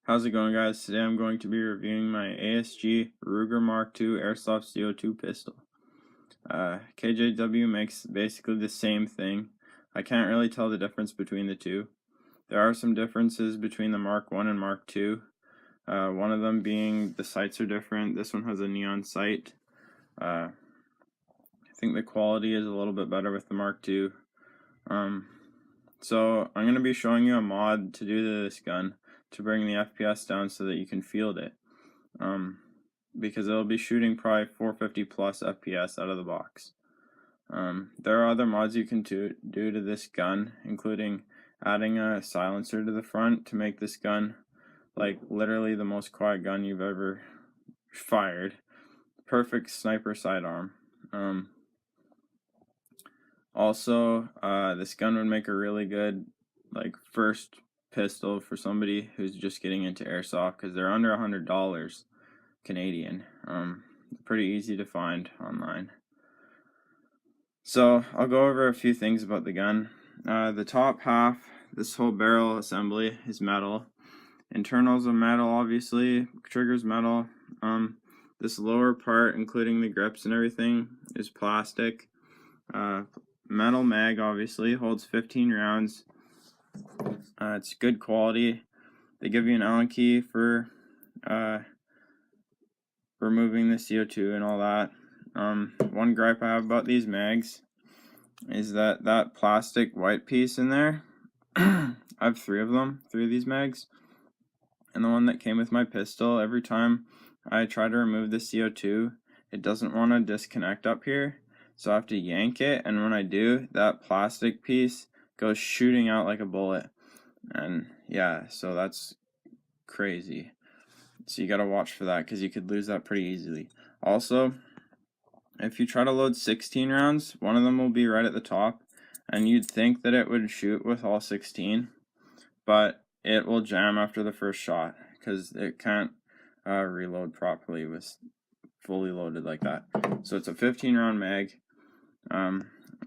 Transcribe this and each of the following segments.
How's it going, guys? Today I'm going to be reviewing my ASG Ruger Mark II Airsoft CO2 pistol. KJW makes basically the same thing. I can't really tell the difference between the two. There are some differences between the Mark I and Mark II. One of them being the sights are different. This one has a neon sight. I think the quality is a little bit better with the Mark II. So I'm going to be showing you a mod to do to this gun to bring the FPS down so that you can field it. Because it'll be shooting probably 450 plus FPS out of the box. There are other mods you can do to this gun, including adding a silencer to the front to make this gun like literally the most quiet gun you've ever fired. Perfect sniper sidearm. Also, this gun would make a really good like first pistol for somebody who's just getting into airsoft because they're under $100 Canadian. Pretty easy to find online. So I'll go over a few things about the gun. The top half, this whole barrel assembly is metal. Internals are metal, obviously. Triggers metal. This lower part, including the grips and everything, is plastic. Metal mag, obviously, holds 15 rounds. It's good quality. They give you an Allen key for removing the CO2 and all that. One gripe I have about these mags is that plastic white piece in there, I have three of these mags, and the one that came with my pistol, every time I try to remove the CO2, it doesn't want to disconnect up here, so I have to yank it, and when I do, that plastic piece goes shooting out like a bullet, and yeah, so that's crazy. So you gotta watch for that because you could lose that pretty easily. Also, if you try to load 16 rounds, one of them will be right at the top, and you'd think that it would shoot with all 16, but it will jam after the first shot because it can't reload properly with fully loaded like that. So it's a 15 round mag.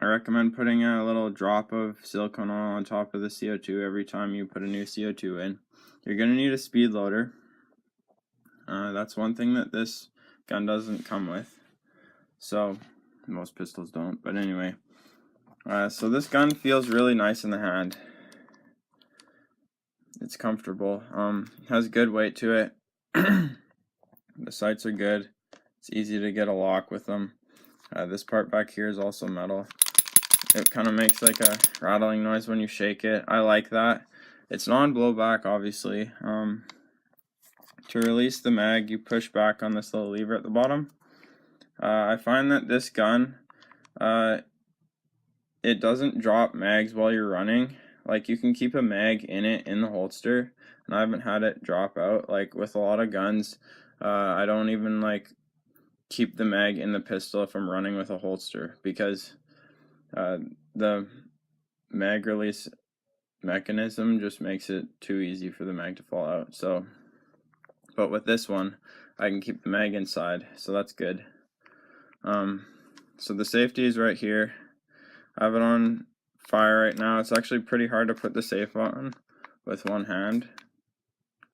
I recommend putting a little drop of silicone oil on top of the CO2 every time you put a new CO2 in. You're going to need a speed loader. That's one thing that this gun doesn't come with. So, most pistols don't, but anyway. So this gun feels really nice in the hand. It's comfortable. Has good weight to it. The sights are good. It's easy to get a lock with them. This part back here is also metal. It kind of makes like a rattling noise when you shake it. I like that. It's non-blowback, obviously. To release the mag, you push back on this little lever at the bottom. I find that this gun, it doesn't drop mags while you're running. Like, you can keep a mag in it in the holster, and I haven't had it drop out. Like, with a lot of guns, I don't even like keep the mag in the pistol if I'm running with a holster, because the mag release mechanism just makes it too easy for the mag to fall out. So, but with this one, I can keep the mag inside, so that's good. So the safety is right here. I have it on fire right now. It's actually pretty hard to put the safe on with one hand.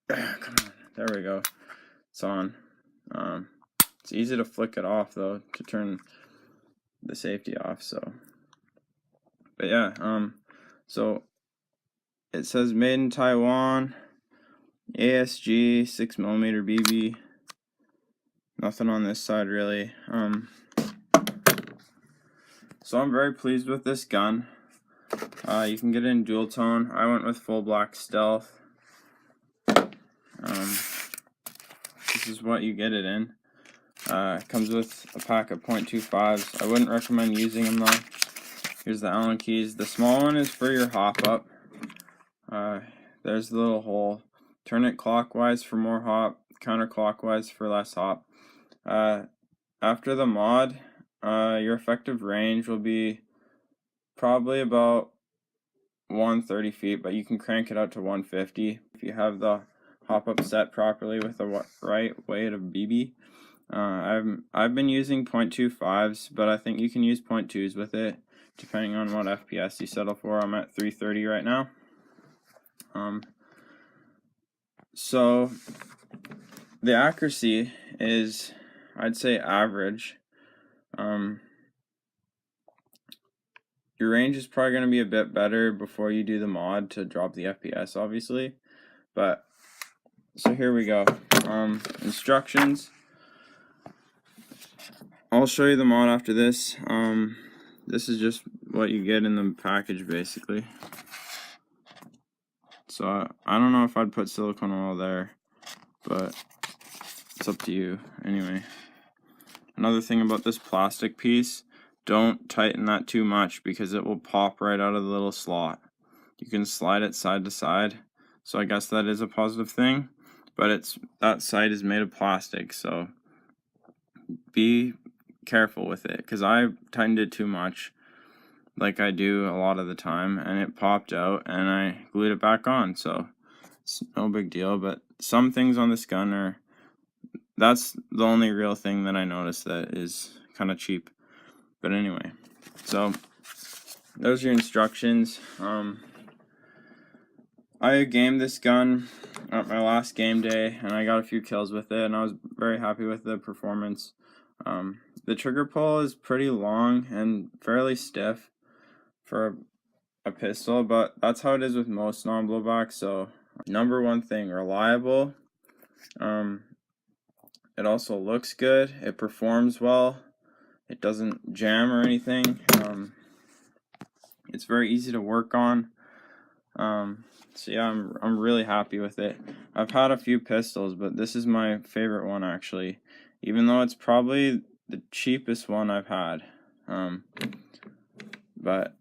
Come on, there we go. It's on. It's easy to flick it off though, to turn the safety off. So, but yeah. So it says made in Taiwan. ASG 6mm BB. Nothing on this side really. So I'm very pleased with this gun. You can get it in dual tone. I went with full black stealth. This is what you get it in. It comes with a pack of .25s. I wouldn't recommend using them though. Here's the Allen keys. The small one is for your hop up. There's the little hole. Turn it clockwise for more hop, counterclockwise for less hop. After the mod, your effective range will be probably about 130 feet, but you can crank it out to 150 if you have the hop up set properly with the right weight of BB. I've been using .25s, but I think you can use .2s with it depending on what FPS you settle for. I'm at 330 right now. So the accuracy is, I'd say, average. Your range is probably going to be a bit better before you do the mod to drop the FPS, obviously. But so here we go. Instructions. I'll show you the mod after this. This is just what you get in the package, basically. So I don't know if I'd put silicone oil there, but it's up to you. Anyway, another thing about this plastic piece, don't tighten that too much because it will pop right out of the little slot. You can slide it side to side, so I guess that is a positive thing, but that side is made of plastic, so be careful with it, because I tightened it too much, like I do a lot of the time, and it popped out, and I glued it back on, so it's no big deal. But some things on this gun that's the only real thing that I noticed that is kind of cheap. But anyway, so those are your instructions. I gamed this gun at my last game day, and I got a few kills with it, and I was very happy with the performance. The trigger pull is pretty long and fairly stiff for a pistol, but that's how it is with most non-blowbacks. So number one thing, reliable. It also looks good. It performs well. It doesn't jam or anything. It's very easy to work on. So yeah, I'm really happy with it. I've had a few pistols, but this is my favorite one, actually, even though it's probably the cheapest one I've had. But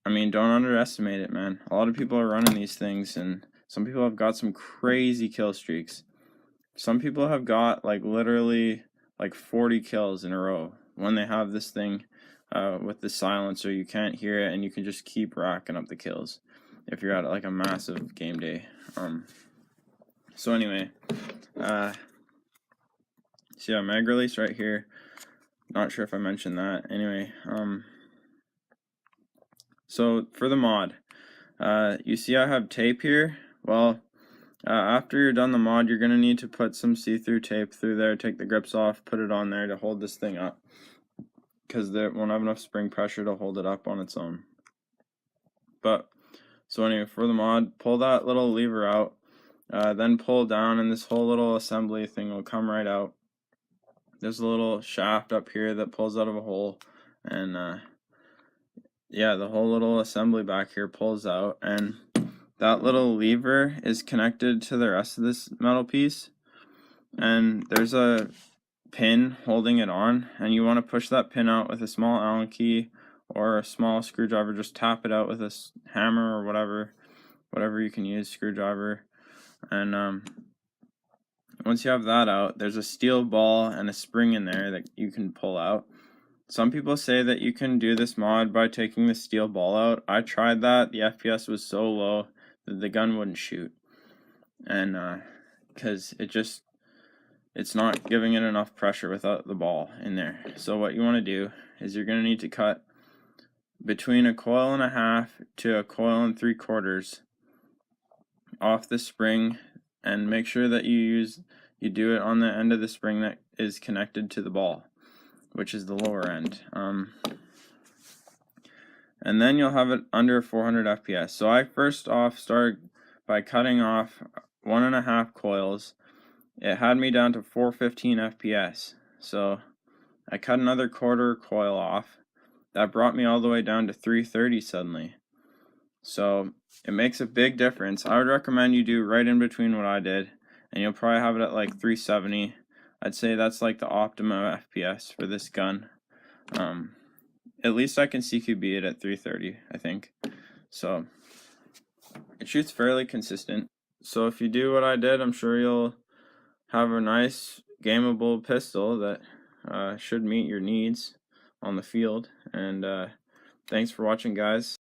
I mean, don't underestimate it, man. A lot of people are running these things, and some people have got some crazy kill streaks. Some people have got like literally like 40 kills in a row when they have this thing with the silencer. You can't hear it, and you can just keep racking up the kills if you're at like a massive game day. So anyway, see a mag release right here. Not sure if I mentioned that. Anyway, so for the mod, you see I have tape here. Well, after you're done the mod, you're gonna need to put some see-through tape through there, take the grips off, put it on there to hold this thing up, because there won't have enough spring pressure to hold it up on its own. But so anyway, for the mod, pull that little lever out, then pull down, and this whole little assembly thing will come right out. There's a little shaft up here that pulls out of a hole, and yeah, the whole little assembly back here pulls out, and that little lever is connected to the rest of this metal piece, and there's a pin holding it on, and you want to push that pin out with a small Allen key or a small screwdriver. Just tap it out with a hammer or whatever you can use, screwdriver. And once you have that out, there's a steel ball and a spring in there that you can pull out. Some people say that you can do this mod by taking the steel ball out. I tried that. The FPS was so low that the gun wouldn't shoot, and because it's not giving it enough pressure without the ball in there. So what you want to do is you're going to need to cut between 1.5 coils to 1 3/4 coils off the spring, and make sure that you do it on the end of the spring that is connected to the ball, which is the lower end. And then you'll have it under 400 FPS. So I first off started by cutting off 1.5 coils. It had me down to 415 FPS. So I cut another 1/4 coil off. That brought me all the way down to 330 suddenly. So it makes a big difference. I would recommend you do right in between what I did, and you'll probably have it at like 370. I'd say that's like the optimum FPS for this gun. At least I can CQB it at 330, I think. So it shoots fairly consistent. So if you do what I did, I'm sure you'll have a nice gameable pistol that should meet your needs on the field. And thanks for watching, guys.